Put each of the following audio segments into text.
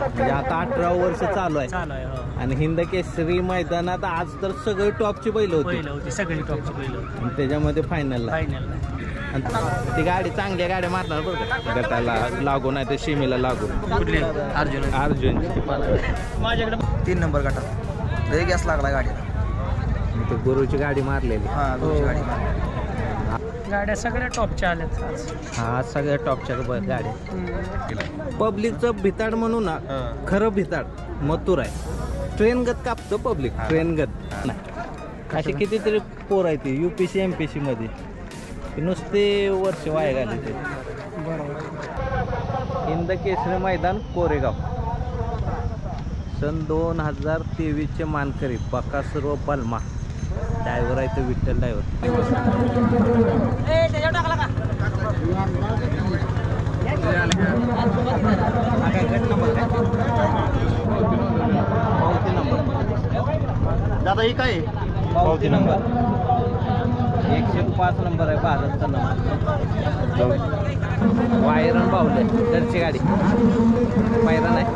म्हणजे आता 18 वर्ष चालू आहे. आणि हिंद केसरी मैदानात आज तर सगळे टॉपची बैल होती. सगळी टॉपची बैल होती. त्याच्यामध्ये फायनल ती गाडी चांगल्या गाड्या मारणार बरं का, गटाला लागून आहे तर शिमीला लागून. कुठली? अर्जुन. माझ्याकडे 3 नंबर गटात लय गॅस लागला गाडीला. ते गुरुची गाडी मारलेली. गुरुची गाडी गाड्या सगळ्या टॉपच्या आल्यात. हा सगळ्या टॉपच्या गाड्या. पब्लिकचं भिताड म्हणून ना, खरं भिताड मथुर आहे. ट्रेनगत कापतो पब्लिक, ट्रेनगत नाही. असे कितीतरी पोर आहे ती UPC MPC मध्ये नुसते वर्ष वाया घाले ते. हिंद केसरी मैदान कोरेगाव सन 2023 मानकरी बकासूर व बलमा. ड्रायव्हर आहे तो विठ्ठल ड्रायव्हर. पावती नंबर दादा ही काय पावती नंबर 105 नंबर आहे. भारतचा नंबर. वायरन बावले घरची गाडी. पायरा नाही,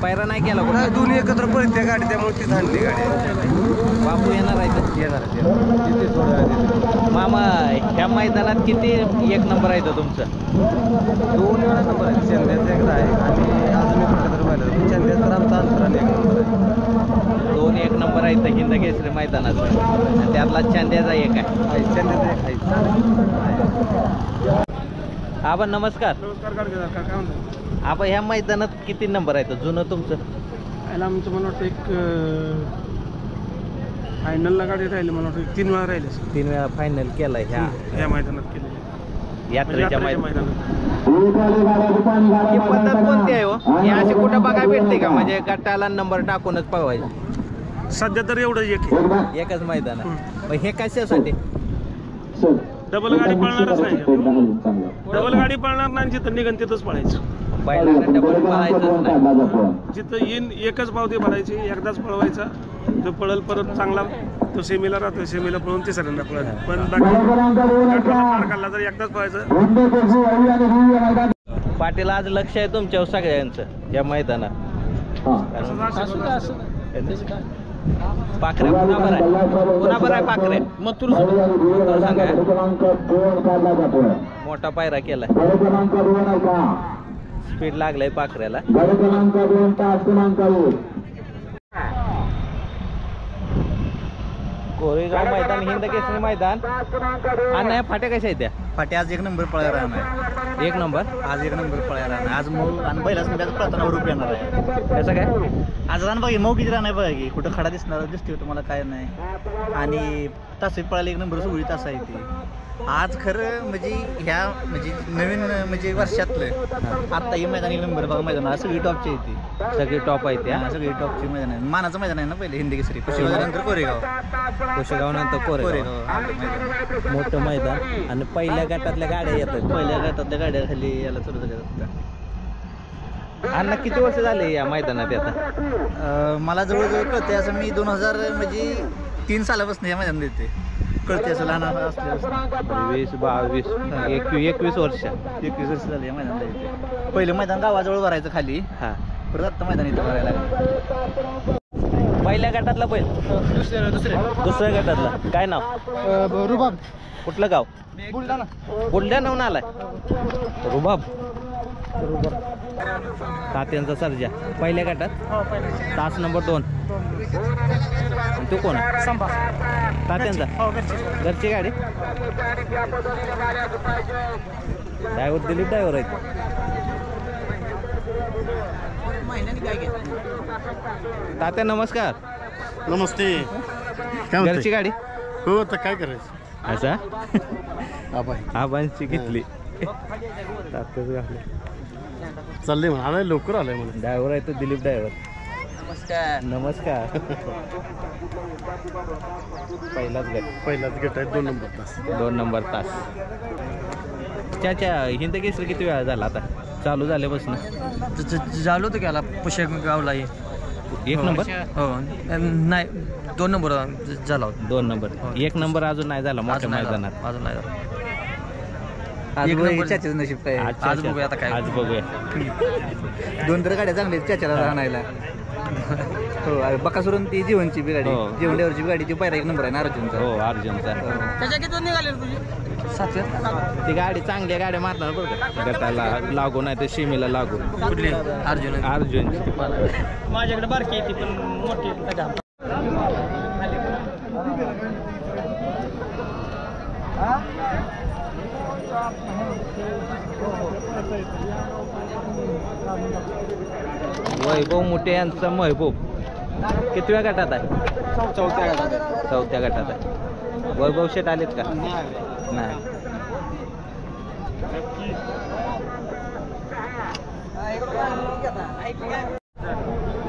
पायरा नाही केला कोणा. दोन्ही एकत्र पळते गाडी, त्यामुळे ती थांबली गाडी. बापू येणार आहे मामा. ह्या मैदानात किती 1 नंबर आहे तो तुमचा? 2 वेळा नंबर आहे. चंद्याचा एकदा आहे आणि अजून एक कुठं तर पाहिलं. चंद्याचा तर आमचा अंतराने 1 नंबर आहे. 2 1 नंबर आहे तर हिंद केसरी मैदानात. त्यातला चांद्याचा एक आहे. चंद्याचा एक आहे. आपण नमस्कार. काय म्हणतो आपण ह्या मैदानात किती नंबर आहे जुनं तुमचं? आमचं मला वाटतं एक फायनलला गाडी राहिली. मला वाटतं 3 वेळा राहिले. 3 वेळा फायनल केलाय ह्या मैदानात केलेली. यात्रेच्या मैदानात. ही पद्धत कोणती आहे हो? हे असे कुठं बघायला भेटते का? म्हणजे गटाला नंबर टाकूनच पळवायचे. सध्या तर एवढंच एक आहे. एकच मैदान आहे. मग हे कशासाठी? डबल गाडी पळणारच नाही. डबल गाडी पळणार नाही. जिथं निघन तिथंच पळायचं. बैलाला डबल पळायचंच नाही. जिथं येईन एकच पावती पळायची. एकदाच पळवायचा. तो पळल परत चांगला. तो सेमीला राहतो. सेमीला पळून तिसऱ्यांदा पळायचं. पण मार खाल्ला तर एकदाच पळायचं. पाटील आज लक्ष आहे तुमच्यावर सगळ्यांचं या मैदानात. पाखरे कुणाबर आहे? पाखरे मथुर सांगा. मोठा पायरा केलाय. स्पीड लागलाय पाखऱ्याला. कोरेगाव मैदान हिंद केसरी मैदान. आणि या फाट्या कशा आहेत त्या? फाटे आज 1 नंबर पळायला राहणार. 1 नंबर आज 1 नंबर पळायला राहणार. आज मऊ आणि बैलाच त्याचं पळताना रूप येणार आहे. कसं काय? आज रान बघा मऊ किती राहणार बघा की कुठं खडा दिसणार दिसते तुम्हाला काय नाही. आणि तास पळायला 1 नंबर सोळी तास आहे ती. आज खरं म्हणजे ह्या म्हणजे नवीन म्हणजे वर्षातलं आता हे मैदान 1 नंबर बघा. मैदान सगळी टॉपची येते. सगळी टॉप आहे त्या. सगळी टॉपची मैदान आहे. मानाचं मैदान आहे ना पहिले हिंद केसरी. नंतर कोरेगाव. कोरेगाव नंतर कोरेगाव मोठं मैदान. आणि पहिल्या गटातल्या गाड्या येतात. पहिल्या गटातल्या गाड्या खाली याला सुरू झाल्या असतात. अण्णा किती वर्ष झाले या मैदानात आता? मला जवळजवळ कळते असं मी 2000 म्हणजे 3 सालापासून या मैदानात येते. कळते असं लहान असल्यापासून 20 22 21 वर्ष 21 वर्ष झाली या मैदानात येते. पहिलं मैदान गावाजवळ भरायचं खाली. हा परत आता मैदान इथं भरायला. पहिल्या गटातला बैल? दुसऱ्या गटातला. काय नाव? रुबाब. कुठलं गाव? बुलढाणा. बुलढाण्याहून आलाय. रुबाब. तात्यांचा सर्जा पहिल्या गटात. तास नंबर 2. तो कोण? तात्यांचा. घरची गाडी. ड्रायव्हर दिलीप ड्रायव्हर आहे. तात्या नमस्कार. नमस्ते. घरची गाडी. हो तर काय करायचं. अच्छा आबांची घेतली. तात्याच घातले. चालले म्हणा आलाय लवकर आलाय म्हणून. ड्रायव्हर आहे तो दिलीप ड्रायव्हर. नमस्कार. नमस्कार. पहिलाच गट आहे. 2 नंबर तास. 2 नंबर तास. त्याच्या हिंद केसरी किती वेळा झाला आता चालू झाल्यापासून? झालो होतं की आला पुशेक गावला 1 नंबर. हो नाही 2 नंबर झाला होता. 2 नंबर. 1 नंबर अजून नाही झाला मोठ्या मैदानात. अजून नाही झाला. आज एक बघूया. नंबर चाच्याचं नशीब काय आहे. आज बघूया आता काय आज बघूया. 2 गाड्या चांगल्या आहेत चाच्याला आणायला. हो अरे बकासुरून ती जीवनची बी गाडी हो. जीवन ड्रायव्हरची बी गाडी ती पहिला 1 नंबर आहे ना अर्जुनचा. हो अर्जुनचा. ती गाडी चांगल्या गाड्या मारणार बरं का गटाला लागू नाही तर शिमीला लागू. कुठली अर्जुन अर्जुन माझ्याकडे बारकी आहे ती पण मोठी वैभव मोठे यांचा महबूब कितव्या गटात आहे? चौथ्या गटात आहे. वैभव शेट आलेत का? नाही.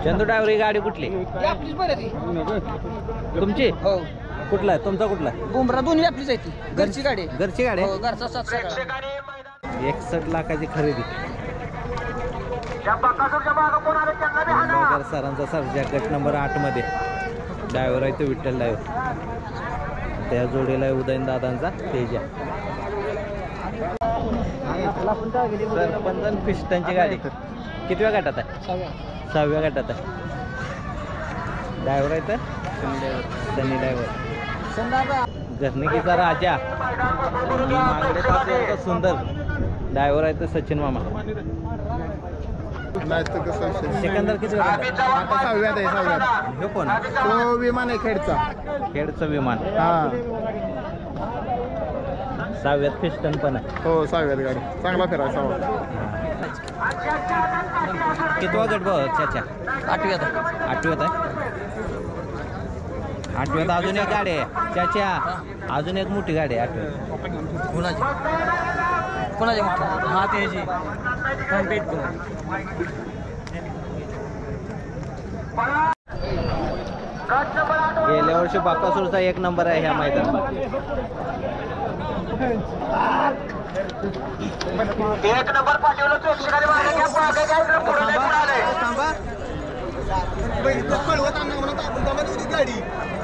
चंदू ड्रायव्हर ही गाडी कुठली तुमची? हो कुठला आहे तुमचा? कुठला बुमरा दोन्ही आपलीच आहे ती घरची गाडी घरची गाडी आहे? घरचा 61 लाखाची खरेदी. आंबेडकर सरांचा सर्जा गट नंबर 8 मध्ये ड्रायव्हर आहे तो विठ्ठल ड्रायव्हर. त्या जोडीला आहे उदयन दादांचा तेजा. सरपंच पिस्टनची गाडी कितव्या गटात आहे? 6व्या गटात आहे. ड्रायव्हर आहे तर सनी ड्रायव्हर. घरनिकीचा राजा मागडे तासगावचा सुंदर ड्रायव्हर आहे तर सचिन मामा. सिकंदर किती आता 6व्यात आहे 6व्यात. हे कोण? तो विमान आहे खेडचा. खेडचं विमान. हा 6व्यात पिस्टन पण आहे. हो 6व्यात गाडी चांगला फिरायचा. कितवा गट भाऊ चाचा? 8व्यात 8व्यात आहे. 8व्यात अजून एक गाडी आहे चाचा. अजून एक मोठी गाडी आहे 8व्यात. कोणाची हा त्याची गेल्या वर्षी बाकासूरचा 1 नंबर आहे ह्या मैदानात. 1 नंबर पाठवलं प्रेक्षकाने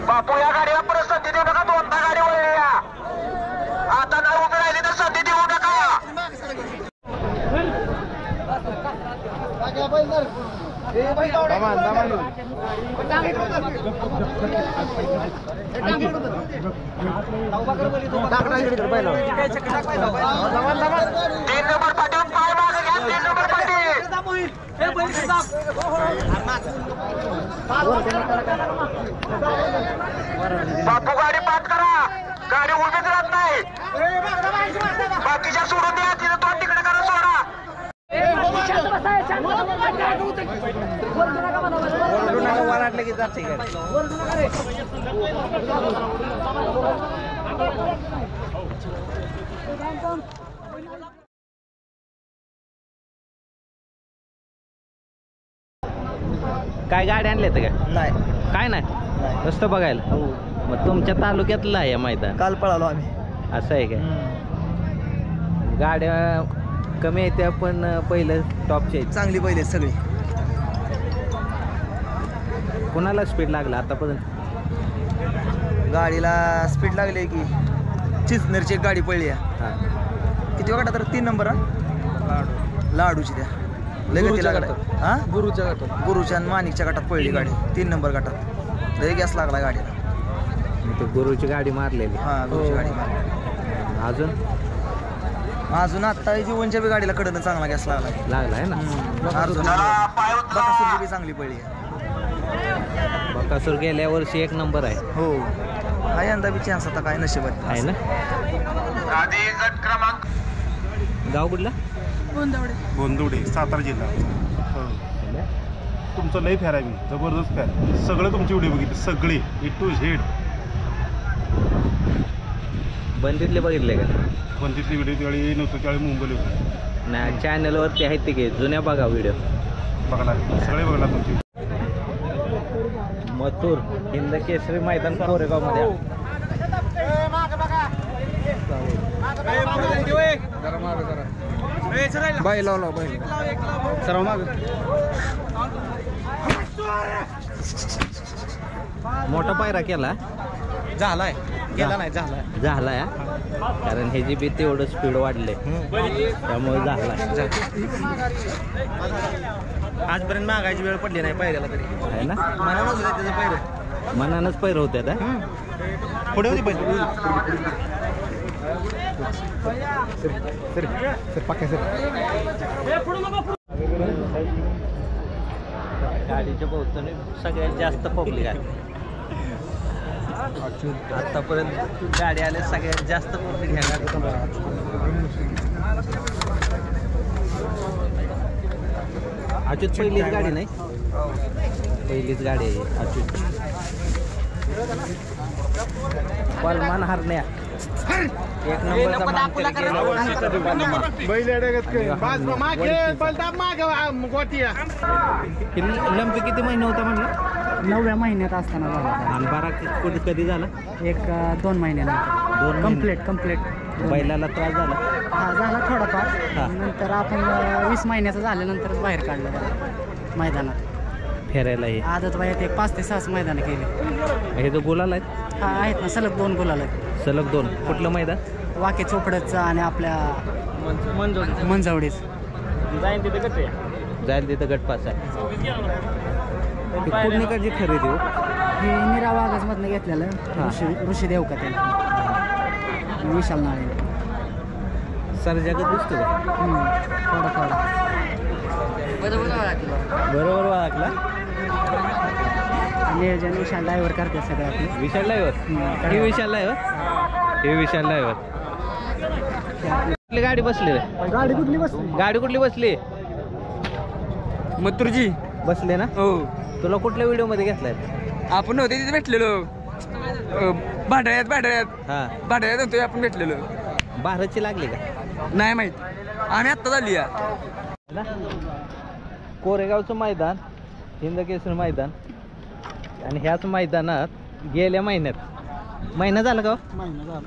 बापू या गाडीला परत संधी देऊ नका. 2दा गाडी वळली या. आता नाही उभी राहिली तर संधी देऊ नका. तीन नंबर पाठवून पाय मागे घ्या. 3 नंबर पाठी बापू गाडी पाठ करा. गाडी उभीच राहत नाही. बाकीच्या सोडून द्या. तिथं तोंड तिकडे करा सोडा. वराडलं की जाते गाडी. काय गाडी आणले का? नाही काय नाही नुसतं बघायला. मग तुमच्या तालुक्यातलं आहे मैदान? काल पळालो आम्ही. असं आहे काय? गाड्या कमी येत्या पण पहिलं टॉपचे आहेत. चांगली पहिले सगळी. कोणाला स्पीड लागला आतापर्यंत? गाडीला स्पीड लागली की चिचनरची एक गाडी पडली आहे. हां किती गटात तर 3 नंबर लाडूची त्या लगेच हा गुरुच्या आणि माणिकच्या गटात पडली गाडी. 3 नंबर गटात लय गॅस लागला गाडीला. तो गुरुची गाडी मारलेली. हा गुरुची गाडी मारली. अजून आता जीवनच्या बी गाडीला कडनं चांगला गॅस लागला आहे ना. अर्जुन बकासूरची बी चांगली पडली आहे. बकासूर गेल्या वर्षी 1 नंबर आहे. हो हा यंदा बी चान्स आता काय नशिबात आहे ना. आधी गट क्रमांक गाव कुठला? गोंदवडे सातारा जिल्हा. तुमचं लय फेर आहे मी जबरदस्त फेर. सगळं तुमची व्हिडिओ बघितली सगळे A to Z. बंदीतले बघितले का? पण तिथली व्हिडिओ त्यावेळी नव्हतं त्यावेळी मुंबईला होतं. नाही चॅनलवरती आहेत ते की जुन्या बघा व्हिडिओ. बघला सगळे बघला तुमची. मथुर हिंद केसरी मैदान कोरेगाव मध्ये. बाई लावला बाई सर्व माग. मोठा पायरा केला झालाय गेला नाही झालाय. झाला कारण ह्याची बी तेवढं स्पीड वाढलंय त्यामुळे झाला आजपर्यंत मागायची वेळ पडली नाही पायऱ्याला तरी आहे ना. मनानच होतं त्याचं पायरं मनानंच पैर होत्या का पुढे होती पाहिजे गाडीच्या भोवतानी सगळ्यात जास्त पब्लिक आहे आतापर्यंत गाडी आल्या सगळ्यात जास्त पब्लिक ह्या गाडीत. अच्युत पहिलीच गाडी नाही पहिलीच गाडी आहे अच्युत. पलमान हरण्या एक नंबरचा लंपी किती महिने होता म्हणलं 9व्या महिन्यात असताना झाला आणि बारा कधी झाला एक 2 महिन्यानंतर कम्प्लीट बैलाला त्रास झाला हा झाला हा. थोडाफार नंतर आपण 20 महिन्याचं झाल्यानंतर बाहेर काढलं त्याला मैदानात फिरायला हे आदत वयात एक 5 ते 6 मैदानं केली. हे जो गुलाल आहेत हा आहेत ना सलग 2 गुलाल आहेत सलग 2 कुठलं मैदान वाके चोपडचं आणि आपल्या मंजवडीच जाईल तिथं गटपास आहे पूर्णिकाची खरेदी हो हे निरा वाघजमधनं घेतलेलं हा. ऋषी देवका त्यांनी विशाल नाळे सरजागत दिसतो का थोडा बरोबर वागला नियोजन विशाल ड्रायव्हर करते सगळं आपली विशाल ड्रायव्हर हे विशाल ड्रायव्हर हे विशाल ड्रायव्हर कुठली गाडी बसली रे गाडी कुठली बसली गाडी कुठली बसली मथुरजी बसले ना हो तुला कुठल्या व्हिडिओ मध्ये घेतलाय आपण नव्हते तिथे भेटलेलो भांडाऱ्यात हा होतो आपण भेटलेलो भारतची लागली का नाही माहित आम्ही आत्ता झाली या ना कोरेगावचं मैदान हिंदकेसरी मैदान आणि ह्याच मैदानात गेल्या महिना झाला का महिना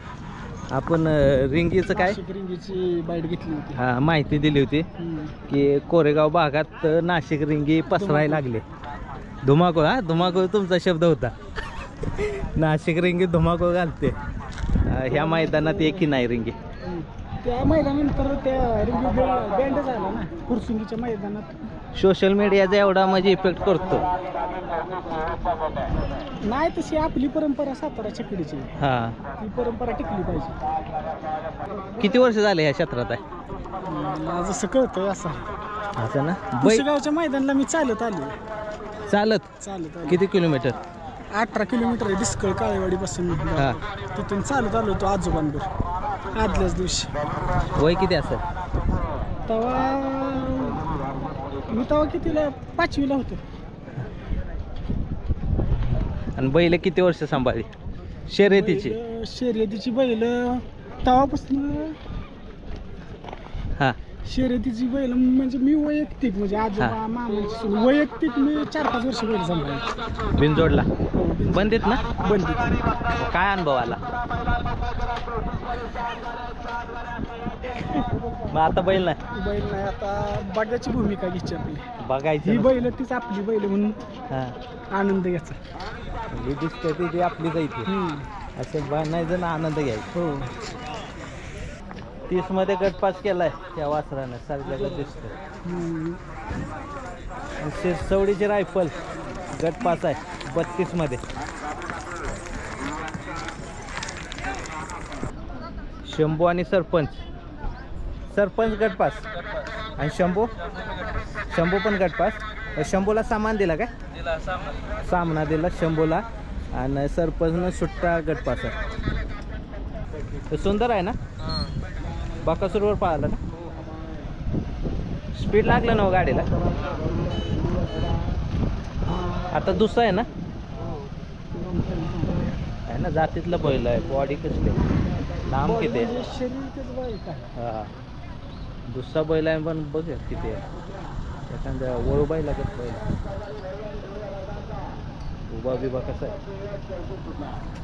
आपण रिंगीचं काय रिंगीची बाईट घेतली होती हा माहिती दिली होती की कोरेगाव भागात नाशिक रिंगी पसरायला लागले धुमाकूळ धुमाकूळ तुमचा शब्द होता नाशिक रिंगी धुमाकूळ घालते ह्या मैदानात एकही नाही रिंगी त्या मैदानानंतर त्या रिंगी बँड झाला ना फुरसुंगीच्या मैदानात सोशल मीडियाचा एवढा म्हणजे इफेक्ट करतो नाही तशी आपली परंपरा सातारा चकडीची हा ती परंपरा टिकली पाहिजे किती वर्ष झाले ह्या क्षेत्रात आहे जसं कळतंय असं असं ना पुसेगावच्या मैदानाला मी चालत आलो चालत आलो किती किलोमीटर 18 किलोमीटर आहे डिस्कळ काळेवाडी पासून हा तिथून चालत आलो होतो आजोबांवर आदल्याच दिवशी वय किती असेल तेव्हा कितीला 5वीला होतो आणि बैल किती वर्ष सांभाळली शर्यतीची शर्यतीची बैल तेव्हापासून हा शर्यतीची बैल म्हणजे मी वैयक्तिक म्हणजे आजोबा मामाची वैयक्तिक मी 4-5 वर्ष बैल सांभाळले बिनजोडला बंदीत ना बंदी काय अनुभव आला मग आता बैल नाही आता बघायची भूमिका घ्यायची आपली बघायची ही बैल तीच आपली बैल म्हणून हा आनंद घ्यायचा ही दिसते ती आपली जायची असं बनायचं ना आनंद घ्यायचा हो 30 मध्ये गटपास केलाय त्या वासरानं सारख्याला दिसतं शिरसवडीची रायफल गटपास आहे 32 मध्ये शंभू आणि सरपंच गटपास आणि शंभू पण गटपास शंभूला सामान दिला काय सामना दिला शंभूला आणि सरपंचनं सुट्टा गटपास आहे सुंदर आहे ना बाकासूरवर पळाला ना स्पीड लागलं ना गाडीला आता दुसरा आहे ना जातीतलं बैल आहे बॉडी कसली लांब किती आहे हा दुसरा बैल आहे पण बघ किती आहे एखाद्या वळू बाई लागत बैल उभा बिबा कसा आहे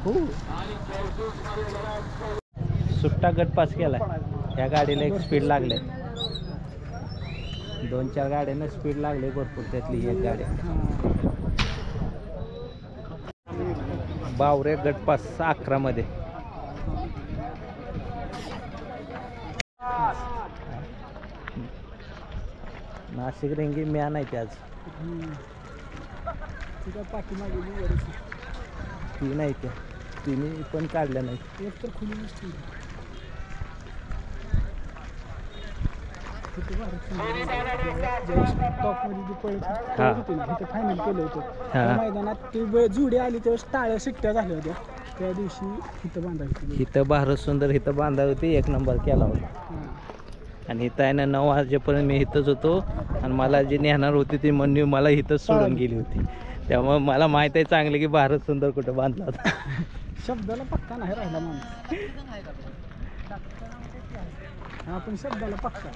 हो सुट्टा गटपास केलाय ह्या गाडीला एक स्पीड लागले 2-4 गाड्यांना स्पीड लागले भरपूर त्यातली एक गाडी बावरे गटपास 11 मध्ये नाशिक रेंगी म्या नाही ते आज तिथं पाठीमागे वरच ती नाही त्या तिने पण काढल्या नाही एक तर खुलीच ठेवली. टॉपमध्ये जी पळत होती ना तिथे फायनल केलं होतं त्या मैदानात ते जुडी आली त्यावेळेस टाळ्या शिट्ट्या झाल्या होत्या त्या दिवशी इथं बांधायची. इथं भारत सुंदर इथं बांधा होती 1 नंबर केला होता आणि इथं आहे ना 9 वाजेपर्यंत मी इथंच होतो आणि मला जी नेणार होती ती म्हणून मला इथंच सोडून गेली होती. त्यामुळे मला माहित आहे चांगलं की भारत सुंदर कुठं बांधला होता. शब्दाला पक्का नाही राहिला माणूस. आपण शब्दाला पक्का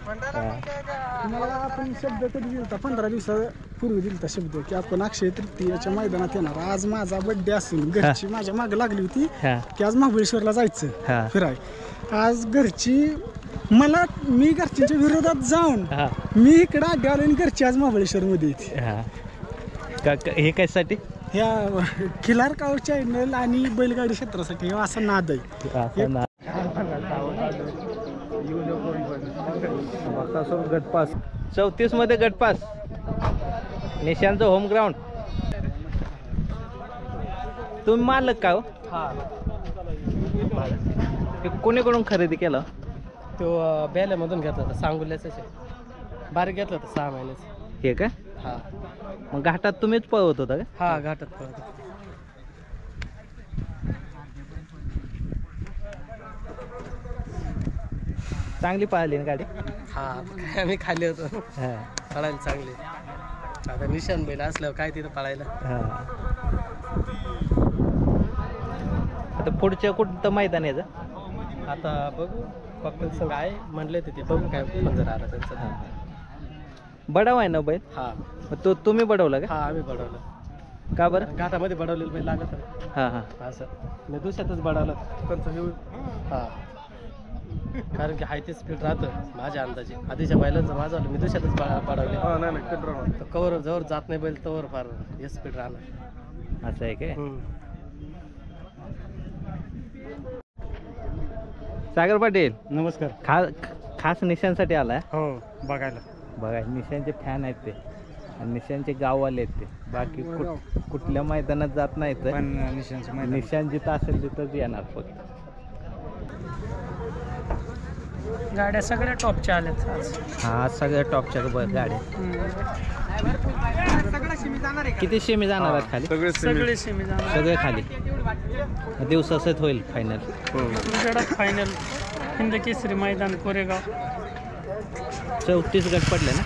तुम्हाला आपण शब्द कधी दिलता 15 दिवसापूर्वी दिलता शब्द की आपण अक्षय तृतीयाच्या मैदानात येणार. आज माझा बड्डे असून घरची माझ्या मागे लागली होती की आज महाबळेश्वरला जायचं फिराय. आज घरची मी घरच्यांच्या विरोधात जाऊन मी इकडे आधी आलो आणि घरची आज महाबळेश्वर मध्ये येते. हे कशासाठी? ह्या खिलार काव चॅनल आणि बैलगाडी क्षेत्रासाठी असा नाद आहे. गटपास 34 मध्ये गटपास निशांचं होम ग्राउंड. तुम्ही मालक का हो? कोणीकडून खरेदी केलं? तो बेल्यामधून घेतला होता सांगोल्याच बारीक घेतला होता 6 महिन्याचं. हे का? हा. मग घाटात तुम्हीच पळवत होता का? हा घाटात पळत. चांगली पळाली ना गाडी? हा आम्ही खाली होतो पळायला चांगली. आता निशान बैल असल्यावर काय तिथं पळायला. आता पुढच्या कुठं मैदान याचं? आता बघू पप्पा संग आहे म्हणले ते बघू काय पंधर आला त्यांचा. बडाव आहे ना बैल? हा. तो तुम्ही बडवला का? हा आम्ही बडवलं. का बरं? घाटामध्ये बडवलेलं बैल लागत नाही. हां हां असं मी दुसऱ्यातच बडवलं कोणतं. हा कारण की हाय ते स्पीड राहतं माझ्या अंदाजे. आधीच्या बैलांचं माझं आलं मी दुसऱ्यातच बडवले. कवर जवळ जात नाही बैल तवर फार हे स्पीड राहणार. असं आहे काय? सागर पाटील नमस्कार. खास निशांसाठी आलाय? हो बघायला. बघा निशांचे फॅन आहेत ते आणि निशांचे गाववाले आहेत ते. बाकी कुठल्या मैदानात जात नाहीत. निशान जिथं असेल तिथंच येणार फक्त. गाड्या सगळ्या टॉपच्या आल्यात आज. हा सगळ्या टॉपच्या गाड्या. किती शेमी जाणार आहेत खाली? सगळे सेमी जाणार. सगळे खाली. दिवसाच होईल फायनल. तुमच्याकडे फायनल हिंद केसरी मैदान कोरेगाव. 34 गट पडले ना?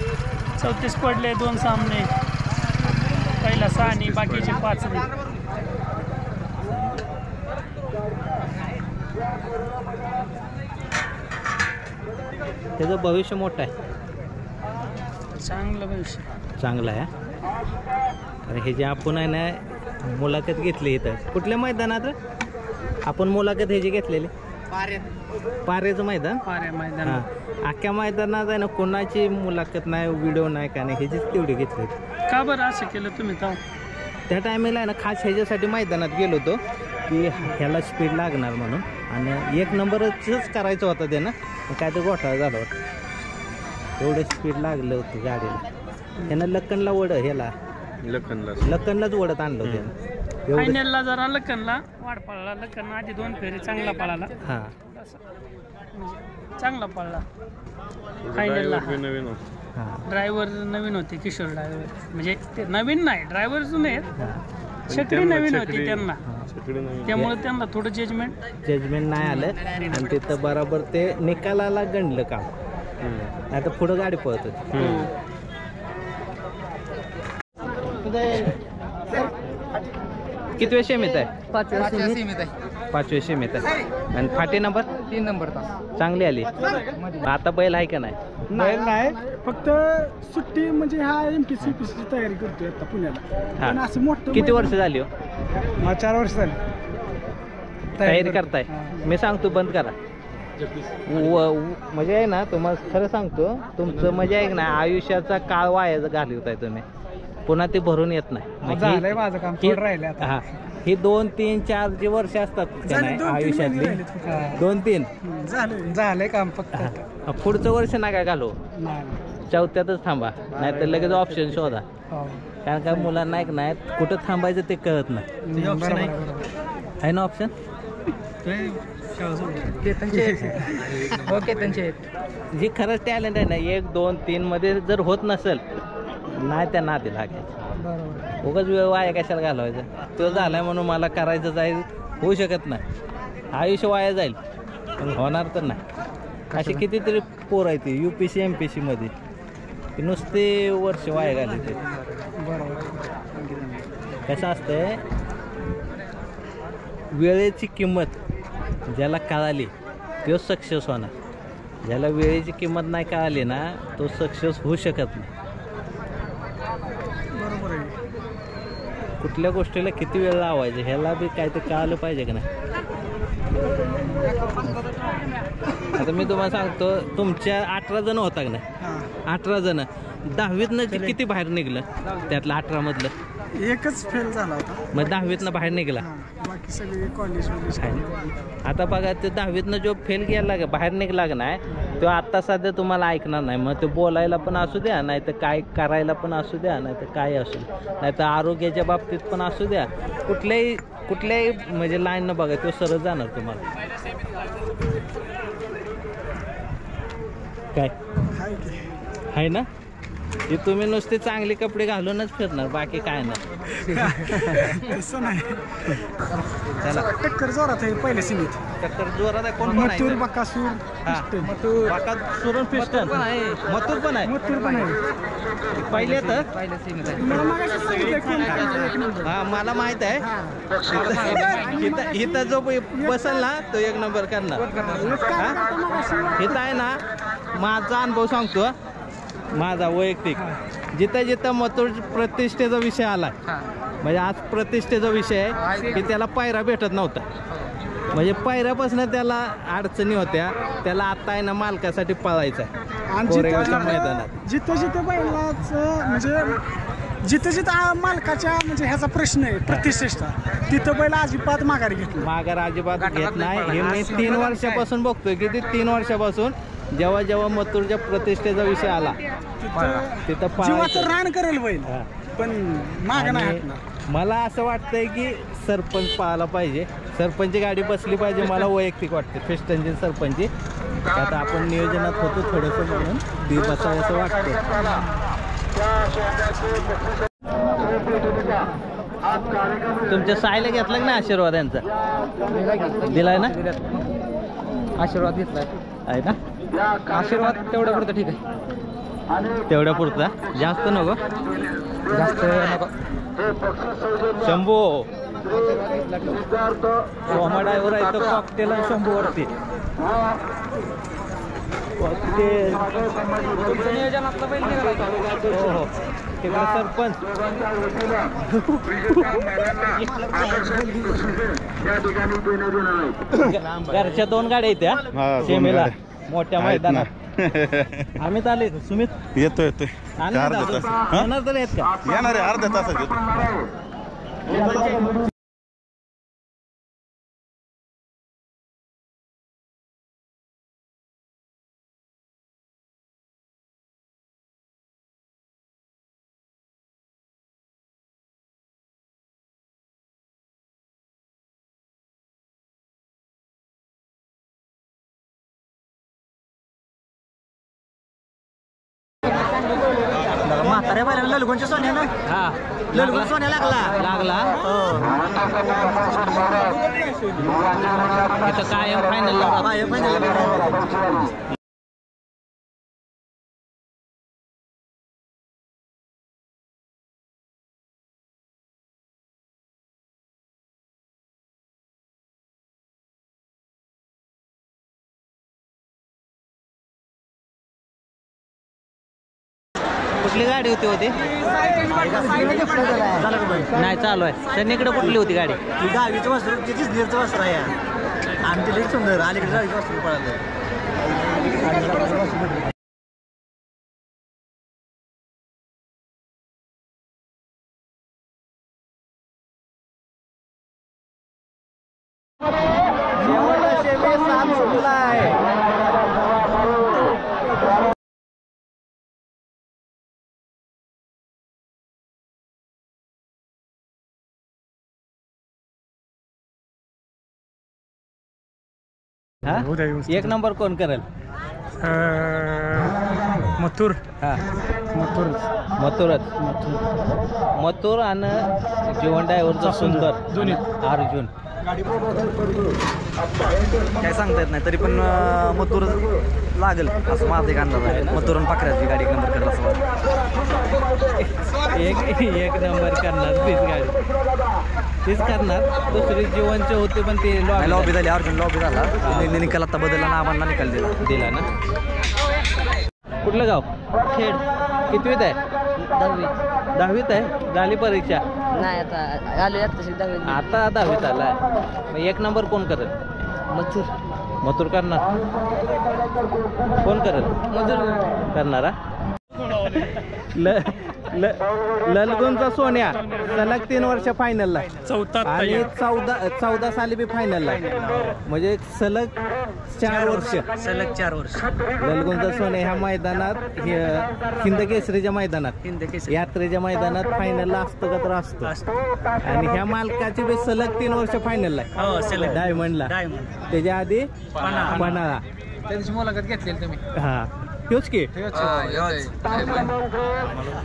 34 पडले. 2 सामने. पहिला 6 आणि बाकीचे 5. त्याचं भविष्य मोठं आहे. चांगलं भविष्य. चांगलं आहे. कारण हे जे आपण आहे ना मुलाखत घेतली इथं कुठल्या मैदानात आपण मुलाखत हे जे घेतलेली? पारेचं मैदान. मैदान. अख्ख्या मैदानात आहे ना कोणाची मुलाखत नाही व्हिडिओ नाही का नाही ह्याचीच तेवढी घेतली. का बरं असं केलं तुम्ही? त्या टायमाला आहे ना खास ह्याच्यासाठी मैदानात गेलो होतो की ह्याला स्पीड लागणार म्हणून आणि 1 नंबरच करायचं होतं त्यानं. काय तर घोटाळा झाला होता. एवढं स्पीड लागलं होतं गाडीला. त्यानं लक्कनला ह्याला लक्कनलाच ओढत आणलं त्यानं. फायनलला जरा लक्कनला वाढ पडला. लक्कन आधी 2 फेरी चांगला पळाला. हां चांगला पळला फायनलला. हां ड्रायव्हर नवीन होते किशोर ड्रायव्हर. म्हणजे ते नवीन नाही ड्रायव्हर जुने आहेत. छकडी नवीन होती त्यांना त्यामुळे त्यांना थोडं जजमेंट नाही आलं आणि तिथं बरोबर ते निकालाला गणलं काम. नाही तर पुढं गाडी पळत होती. कितव्या शेमीत आहे? 5व्या शेमीत आहे. आणि फाटी नंबर 3 नंबर चांगली आली. आता बैल आहे का नाही? नाही फक्त सुट्टी म्हणजे हा MPCPCची तयारी करतोय आता पुण्याला. पण असं मोठं किती वर्ष झाली हो? 4 वर्ष झाली तयारी करताय? मी सांगतो बंद करा. म्हणजे आहे ना तुम्हाला खरं सांगतो तुमचं म्हणजे आहे ना आयुष्याचा काळ वाया घालवताय तुम्ही. पुन्हा ते भरून येत नाही. माझं काम राहिलं. हा ही 2, 3, 4 जी वर्ष असतात का नाही आयुष्यातली 2, 3 झालंय काम. फक्त पुढचं वर्ष ना काय घालू. चौथ्यातच थांबा, नाहीतर लगेच ऑप्शन शोधा. कारण काय मुलांना ऐक नाही कुठं थांबायचं ते कळत नाही. ऑप्शन आहे ना ऑप्शन? ओके त्यांचे जे खरंच टॅलेंट आहे ना 1, 2, 3 मध्ये जर होत नसेल नाही त्या नाती लागायचं. उगाच वेळ वाया कशाला घालवायचं. तो झालाय म्हणून मला करायचं जाईल होऊ शकत नाही. आयुष्य वाया जाईल पण होणार तर नाही. असे कितीतरी पोर आहेत UPC MPC मध्ये की नुसते वर्ष वाया घालते. कसं असतंय वेळेची किंमत ज्याला कळाली तो सक्सेस होणार. ज्याला वेळेची किंमत नाही कळाली ना तो सक्सेस होऊ शकत नाही. कुठल्या गोष्टीला किती वेळ लावायचं ह्याला बी काय ते कळालं पाहिजे का नाही. आता मी तुम्हाला सांगतो तुमच्या 18 जण होता का नाही. 18 जण 10वीतनं किती बाहेर निघलं त्यातलं 18 मधलं एकच फेल झाला होता. मग 10वीतनं बाहेर निघला. बाकी सगळे कॉलेज. आता बघा ते 10वीतनं जो फेल गेला का बाहेर निघला का नाही तो आता सध्या तुम्हाला ऐकणार नाही. मग ते बोलायला पण असू द्या नाही तर काय करायला पण असू द्या नाही तर काय असू नाही तर आरोग्याच्या बाबतीत पण असू द्या. कुठल्याही म्हणजे लाईन न बघा तो सरळ जाणार तुम्हाला. काय आहे ना की तुम्ही नुसते चांगले कपडे घालूनच फिरणार बाकी काय नाही. तसं नाही. चला टक्कर जोरात आहे पहिल्या सीमित. टक्कर जोरात आहे. कोण पण मथुर, आहे बकासूर, सुरण पिस्टन मथुर पण आहे. मथुर पण आहे. पहिले तर मला मागाशी सांगितलं कोण करणार एक नंबर. हा मला माहित आहे. इथं जो बसल ना तो 1 नंबर करणार. इथं आहे ना माझा अनुभव सांगतो माझा वैयक्तिक. जिथं मथुर प्रतिष्ठेचा विषय आला म्हणजे आज प्रतिष्ठेचा विषय आहे की त्याला पायरा भेटत नव्हता. म्हणजे पायऱ्यापासून त्याला अडचणी होत्या. त्याला आता आहे ना मालकासाठी पळायचं आहे कोरेगावच्या मैदानात. जिथं बैलाच म्हणजे जिथं मालकाच्या म्हणजे ह्याचा प्रश्न आहे प्रतिष्ठेचा तिथं बैल अजिबात माघारी घेतली. माघार अजिबात घेत नाही. हे मी 3 वर्षापासून बघतोय की ते 3 वर्षापासून जेव्हा मथुरच्या प्रतिष्ठेचा विषय आला तिथं जीवाचं रान करेल बैल पण माग नाही आणि हटणार. मला असं वाटतंय की सरपंच पाहायला पाहिजे. सरपंचची गाडी बसली पाहिजे मला वैयक्तिक वाटते. फिस्टनची सरपंची आता आपण नियोजनात होतो थोडंसं म्हणून ती बसावं असं वाटतं. तुमच्या सायला घेतला ना आशीर्वाद यांचा दिलाय ना. आशीर्वाद घेतलाय आहे ना. आशीर्वाद तेवढ्या पुरतं ठीक आहे. तेवढ्या पुरता जास्त नको. जास्त नको. शंभू सोमा ड्रायव्हर आहे तो कॉकटेल आणि शंभूवरती कॉकटेल. नियोजनातलं बैल निघाला. हो तिकडे सरपंच घरच्या 2 गाड्या आहेत त्या सेमीला मोठ्या मैदानात. आम्ही आले सुमित येतोय येणार तर आहेत का. येणार आहे अर्ध्या तासात येतो. म्हाताऱ्या बैलाला ललगुणच्या सोन्यानं हा ललगुण सोन्या लागला. इथं कायम फायनल कुठली गाडी होती नाही चालू आहे. सैनिकडे कुठली होती गाडी. ती गावीचं वस्त्र तिथेच निर्चं वस्त्र आहे आणि ते लई सुंदर अलीकडे गावीचं वस्त्र पळालं. हा उद्या व्यवस्थित. एक नंबर कोण करेल? मथुर हा मथुर मथुरच. मथुर आणि जीवन ड्रायव्हरचा सुंदर दोन्ही. अर्जुन. काय सांगता येत नाही तरी पण मथुर लागेल असं माझं एक अंदाज आहे. मथुर आणि पाखऱ्याची गाडी एक नंबर करेल असं वाटतं. एक नंबर करणार तीच गाडी, तीच करणार. दुसरी जीवनचे होते पण ते लॉबी झाली, अर्जुन लॉबी झाला. निकाल आता बदलला ना, आम्हाला निकाल दिला ना. कुठलं गाव? खेड. कितवीत आहे? 10वी. 10वीत आहे. झाली परीक्षा? नाही आता आलो तशी 10वी. आता 10वीत आलाय. मग एक नंबर कोण करेल? मथुर. मथुर करणार. कोण करेल? मथुर करणारा. ललगुणचा सोन्या सलग 3 वर्ष फायनलला आणि 14 साली बी फायनलला, म्हणजे सलग 4 वर्ष. सलग 4 वर्ष ललगुणचा सोन्या ह्या मैदानात, हिंद केसरीच्या मैदानात, यात्रेच्या मैदानात फायनलला असतं का तर असतं. आणि ह्या मालकाची बी सलग 3 वर्ष फायनलला आहे डायमंडला. त्याच्या आधी पन्हाळा. त्यांची मुलाखत घेतलेली तुम्ही? हा ह्योच की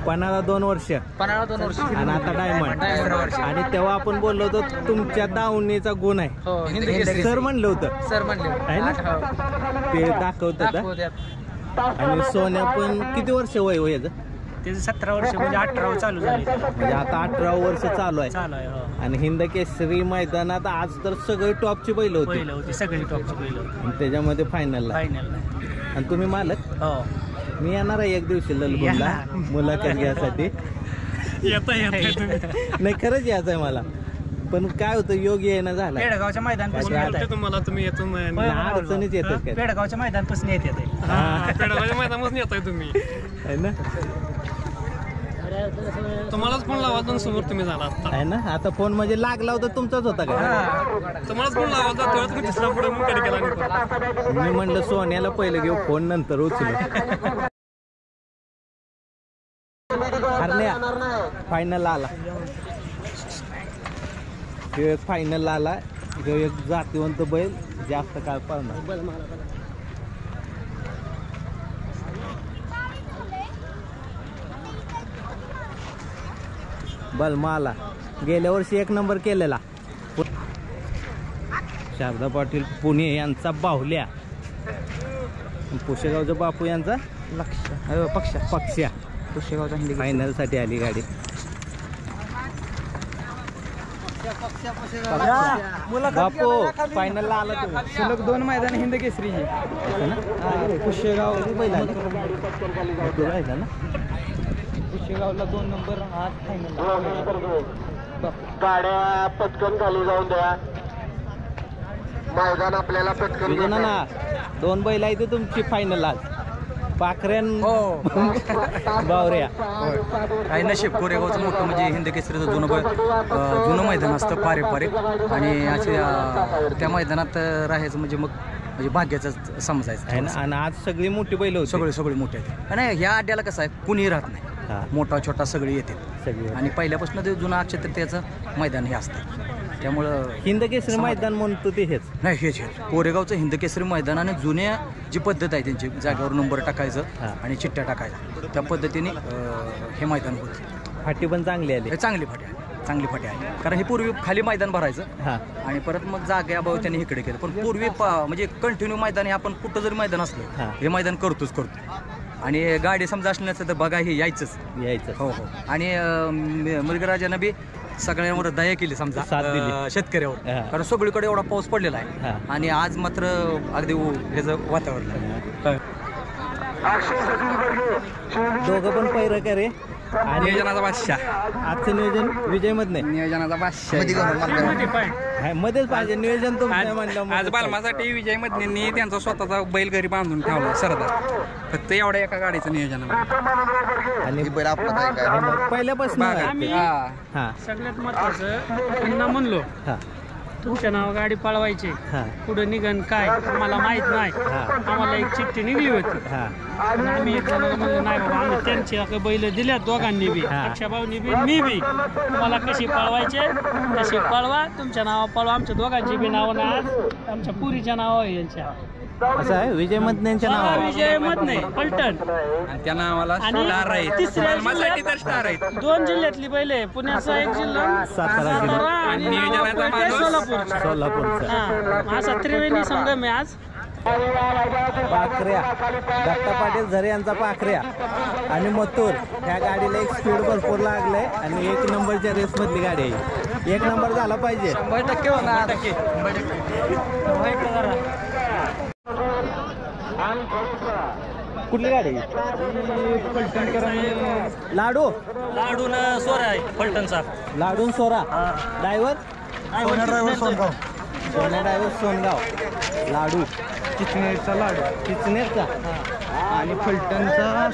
पन्हाळा 2 वर्ष पन्हाळा 2 वर्ष आणि आता डायमंड. आणि तेव्हा आपण बोललो होतो तुमच्या दावणीचा गुण आहे सर म्हणलं होतं. सर म्हणले आहे ना, ते दाखवतात. आणि सोन्या पण किती वर्ष वय हो याचं? त्याचं 17 वर्ष म्हणजे 18 चालू झाली, म्हणजे आता 18 वर्ष चालू आहे. आणि हिंद केसरी मैदानात आज तर सगळे टॉपची बैल होती, सगळी टॉपची बैल आणि त्याच्यामध्ये फायनलला. आणि तुम्ही मालक? हो. मी येणार आहे एक दिवशी ललगुणला मुलाखत घ्यायसाठी. नाही खरंच यायचं आहे मला, पण काय होतं योग येणं झालं. पेडगावच्या मैदानापासून तुम्हाला तुम्ही येतो अडचणीच येतात काय? पेडगावच्या मैदानापासून येते मैदानापासून येताय तुम्ही, आहे ना. तुम्हालाच फोन लावा समोर तुम्ही झाला आहे ना. आता फोन म्हणजे लागला होता तुमचाच होता का? तुम्हालाच फोन लावा तिसरा पुढे मग कधी केला. मी म्हणलं सोन्याला पहिलं घेऊ फोन, नंतर उचलू. हरण्या फायनल आला, फायनल आला. एक जातीवंत बैल, जास्त काळ पळणार. बलमा आला, गेल्या वर्षी 1 नंबर केलेला. शारदा पाटील पुणे यांचा बाहुल्या, पुशेगावचा बापू यांचा पक्षा पुशेगावचा हिंदी फायनल साठी आली गाडी. बापू फायनलला आला तुम्ही. सलग 2 मैदान हिंद केसरीची. पुशेगाव बैल राहिला ना. पुशेगावला 2 नंबर, आज फायनल. गाड्या पटकन खाली जाऊन द्या, मैदान आपल्याला पटकन. विजना ना 2 बैल आहे ते तुमची फायनल आज. पाखऱ्यान बावऱ्या. काही नशीब कोरेगावचं मोठं म्हणजे हिंद केसरीचं जुनं मैदान असतं पारंपरिक, आणि असे त्या मैदानात राहायचं म्हणजे भाग्याचं समजायचं आहे ना. आणि आज सगळी मोठी बैल होती. सगळे मोठे आहेत. आणि ह्या अड्ड्याला कसं आहे, कुणीही राहत नाही, मोठा छोटा सगळे येते सगळी. आणि पहिल्यापासून ते जुनं अक्षय तृतीयाचं मैदान हे असतं. त्यामुळं हिंद केसरी मैदान म्हणतो ते हेच नाही, हेच कोरेगावचं हिंद केसरी मैदान. आणि जुन्या जी पद्धत आहे त्यांची, जागेवर नंबर टाकायचं आणि चिठ्ठ्या टाकायचं, त्या पद्धतीने हे मैदान होतं. फाटी पण चांगली आली. चांगली फाटी आहे. कारण हे पूर्वी खाली मैदान भरायचं आणि परत मग जागेअभाव त्यांनी इकडे केलं. पण पूर्वी म्हणजे कंटिन्यू मैदान हे आपण कुठं जरी मैदान असलं हे मैदान करतो. आणि गाडी समजा असली नसतं तर बघा हे यायचंच. हो. आणि मृगराजानं बी सगळ्यांवर दया केली, समजा साथ दिली शेतकऱ्यावर. कारण सगळीकडे एवढा पाऊस पडलेला आहे आणि आज मात्र अगदी ह्याचं वातावरण आहे. दोघं पण पैर का रे. आणि नियोजनाचा बादशाह. आजचं नियोजन विजय मध्ये नियोजनाचा बादशाह मध्येच पाहिजे नियोजन तुमचं म्हणलं. आज बालमासाठी विजय मधनेंनी त्यांचा स्वतःचा बैल घरी बांधून ठेवला सरदार, फक्त एवढ्या एका गाडीचं नियोजन. आणि पहिल्यापासून सगळ्यात महत्वाचं त्यांना म्हणलो तुमच्या नाव गाडी पळवायची हा पुढे निघन काय आम्हाला माहित नाही. आम्हाला एक चिठ्ठी निघली होती हा आणि आम्ही एक जणाला म्हणलं नाही बाबा आम्ही त्यांची बैल दिल्या दोघांनी बी अक्षाभाऊनी बी मी बी तुम्हाला कशी पळवायचे तशी पळवा तुमच्या नाव पळवा. आमच्या दोघांची बी नावं ना आमच्या पुरीच्या नाव आहे यांच्या. असं आहे विजय मधनेंच्या नाव विजय मधने पलटण आणि त्या नावाला आणि स्टार आहे. तिसऱ्या धर्मासाठी तर स्टार आहेत. 2 जिल्ह्यातली बैल आहे. पुण्याचा एक जिल्हा सातारा जिल्हा आणि नियोजनाचा माणूस सोलापूरचा. सोलापूरचा हा असा त्रिवेणी संगम आहे आज. पाखऱ्या दत्ता पाटील झरे यांचा पाखऱ्या आणि मथुर ह्या गाडीला एक स्पीड भरपूर लागलंय आणि 1 नंबरच्या रेस मधली गाडी आहे. 1 नंबर झाला पाहिजे. 100% होणार. कुठली गाडी लाडू लाडून सोरा आहे फलटणचा. लाडून सोरा ड्रायव्हर सोन्या ड्रायव्हर सोनगाव लाडू चिचणेरचा लाडू किचनेरचा आणि फलटणचा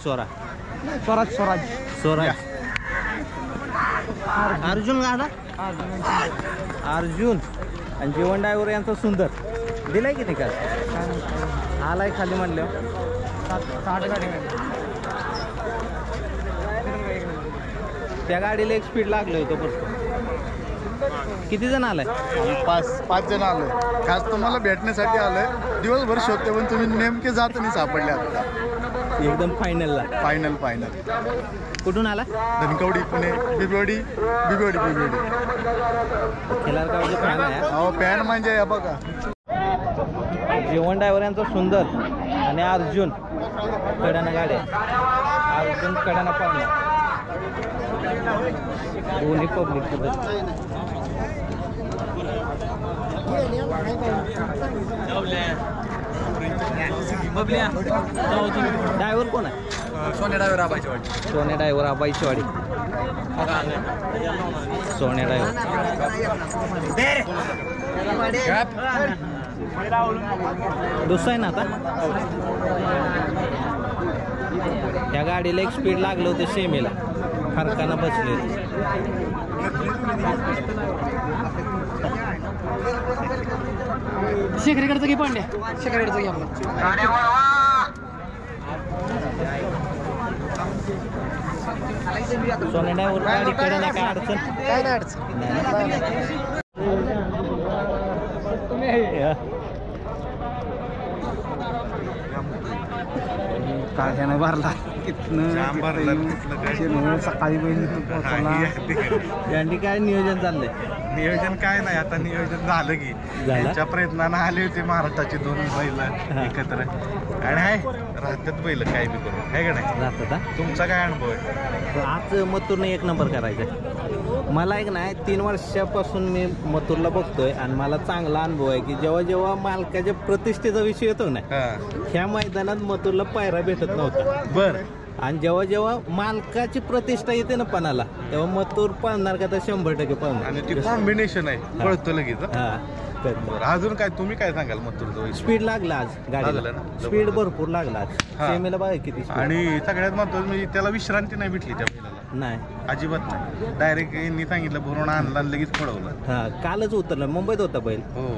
सोरा स्वराज अर्जुन गाडा अर्जुन आणि जीवन ड्रायव्हर यांचा सुंदर दिलाय की निकाल आलाय खाली म्हणलं 60 गाडी त्या गाडीला एक स्पीड लागलं होतं बरं. किती जण आलाय? 5 जण आलोय. खास तुम्हाला भेटण्यासाठी आलोय. दिवसभर शोधते पण तुम्ही नेमके जात नाही सापडले. आता एकदम फायनलला फायनल कुठून आला? धनकवडी पुणे बिबवडी खिलार गावचे फॅन आहे. अहो पॅन म्हणजे हे बघा जीवन ड्रायव्हर यांचा सुंदर आणि अर्जुन कडाना गाड्या अर्जुन कडाना पाहुणा दोन्ही पब्लिक ड्रायव्हर कोण आहे? सोन्या ड्रायव्हर आबाईचीवाडी. सोन्या ड्रायव्हर आबाईचीवाडी सोन्या ड्रायव्हर दुसरा आहे ना आता. या गाडीला एक स्पीड लागलं होतं शेमीला फरकानं बसले. शेखरेकडचं की पांड्या शेखरेकडचं की आपलं सोन्या ड्रायव्हर गाडीकडे नाही काय अडचण काय नाही भरला सकाळी यांनी काय नियोजन चाललंय? नियोजन काय नाही आता नियोजन झालं की त्यांच्या प्रयत्नानं आले होते महाराष्ट्राचे 2 बैल एकत्र आणि आहे राहतात बैल काय बी करून आहे का नाही राहतात. तुमचा काय अनुभव आहे? आज मथुरने 1 नंबर करायचा. मला एक नाही 3 वर्षापासून मी मथुरला बघतोय आणि मला चांगला अनुभव आहे की जेव्हा मालकाच्या प्रतिष्ठेचा विषय येतो ना ह्या मैदानात मथुरला पायरा भेटत नव्हता. बर आणि जेव्हा मालकाची प्रतिष्ठा येते ना पणाला तेव्हा मथुर पळणार का तर 100% पळणार. आणि ती कॉम्बिनेशन आहे पळतो लगेच. हा अजून काय तुम्ही काय सांगाल मथुरचं? स्पीड लागला आज गाडीला स्पीड भरपूर लागला आज. सेमीला बघा किती speed. आणि सगळ्यात महत्वाचं म्हणजे त्याला विश्रांती नाही भेटली त्या बैलाला नाही अजिबात नाही. डायरेक्ट यांनी सांगितलं भरून आणला आणि लगेच पळवलं. हा कालच उतरलं मुंबईत होता बैल. हो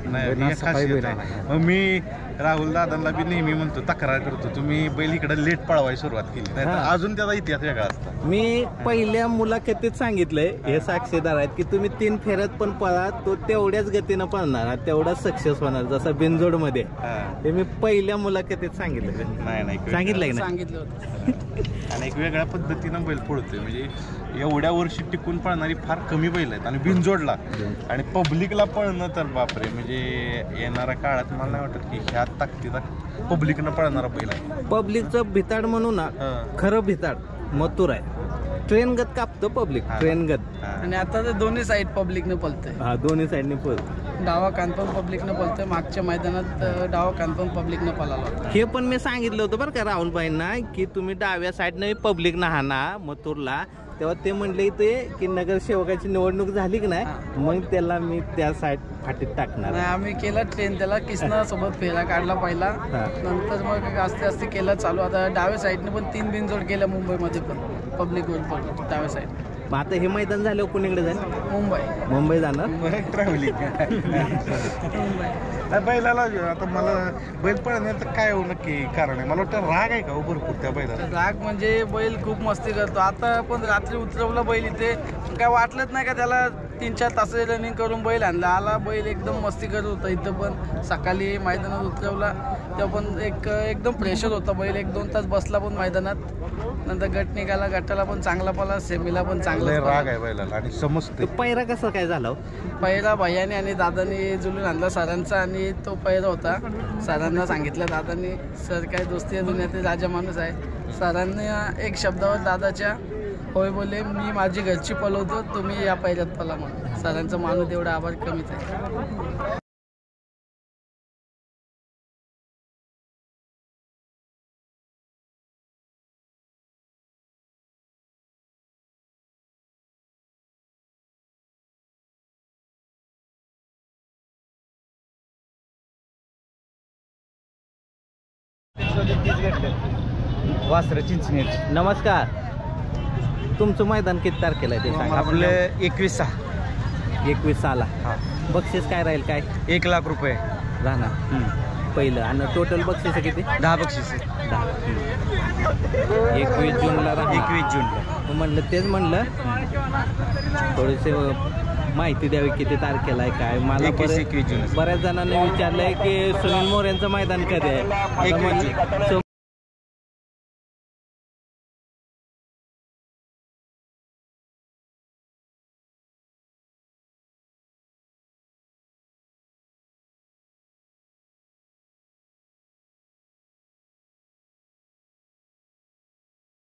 नाही एक खासियत आहे. मग मी राहुल दादांना बी नेहमी म्हणतो तक्रार करतो तुम्ही बैल इकडे लेट पळवायला सुरुवात केली नाही तर अजून त्याचा इतिहास वेगळा असता. मी पहिल्या मुलाखतीत सांगितलंय हे साक्षीदार आहेत की तुम्ही 3 फेऱ्यात पण पळा तो तेवढ्याच गतीनं पळणार तेवढाच सक्सेस होणार जसा बिनजोड मध्ये. हे मी पहिल्या मुलाखतीत सांगितलं. नाही सांगितलंय ना सांगितलं होतं. आणि एक वेगळ्या पद्धतीनं बैल पळतोय म्हणजे एवढ्या वर्षी टिकून पळणारी फार कमी बैल आहेत आणि बिनजोडला आणि पब्लिकला पळणं तर बापरे म्हणजे येणाऱ्या काळात मला नाही वाटत की ह्या ताकदीचा पब्लिकनं पळणारा बैल आहे. पब्लिकचं भिताड म्हणून ना खरं भिताड मथुर आहे. ट्रेनगत कापतो पब्लिक ट्रेनगत. आणि आता तर दोन्ही साईड पब्लिकनं पळतंय. हा दोन्ही साईडने पळतो. डावा कान पण पब्लिकनं पळतोय. मागच्या मैदानात डावा कान पण पब्लिकनं पळाला होता. हे पण मी सांगितलं होतं बरं का राहुलबाईंना की तुम्ही डाव्या साईडने पब्लिक ना मथुरला तेव्हा ते म्हणले ते की नगरसेवकाची निवडणूक झाली की नाही मग त्याला मी त्या साईड फाटीत टाकणार. आम्ही केलं ट्रेन त्याला किसना सोबत फेरा काढला पहिला नंतर मग आस्ते आस्ते केलं चालू. आता डाव्या साईडने पण 3 बिनजोड केल्या मुंबईमध्ये पण पब्लिक वर पण डाव्या साईड मग आता हे मैदान झाल्यावर कुणीकडे जाईल? मुंबई जाणार. ट्रॅव्हलिंग बैलाला आता मला बैल पळण्याचं काय हो नक्की कारण आहे? मला वाटतं राग आहे का हो भरपूर त्या बैलाला? राग म्हणजे बैल खूप मस्ती करतो. आता पण रात्री उतरवला बैल इथे, काय वाटलंच नाही का त्याला 3-4 तास रनिंग करून बैल आणला. आला बैल एकदम मस्ती करत होता. इथं पण सकाळी मैदानात उतरवला तेव्हा पण एकदम प्रेशर होता बैल. 1-2 तास बसला पण मैदानात. नंतर गट निघाला, गटाला पण चांगला पळाला, सेमीला पण चांगला राग आहे बैलाला आणि समजते. पैरा कसा काय झाला? पहिला भैयाने आणि दादानी जुलून आणला सरांचा आणि तो पहिला होता. सरांना सांगितलं दादानी, सर काय दोस्ती दुनियातील राजा माणूस आहे. सरांनी एक शब्दावर दादाच्या होय बोलले, मी माझी घरची पळवतो, तुम्ही या पहिल्यात पळा म्हणून. सरांचा माणूस एवढा आभार कमीच आहे. वासर चिंचणी. नमस्कार. तुमचं मैदान किती तारखेला आहे ते सांगा. आपलं 21/6. 21/6ला. बक्षीस काय राहील? काय 1 लाख रुपये राहणार पहिलं. आणि टोटल बक्षीस किती? 10 बक्षीस. 21 जूनला राहणार. 21 जूनला म्हणलं तेच म्हणलं थोडेसे माहिती द्यावी किती तारखेला आहे काय. मला 21 जून. बऱ्याच जणांनी विचारलंय की सुनील मोरेंचं मैदान कधी आहे.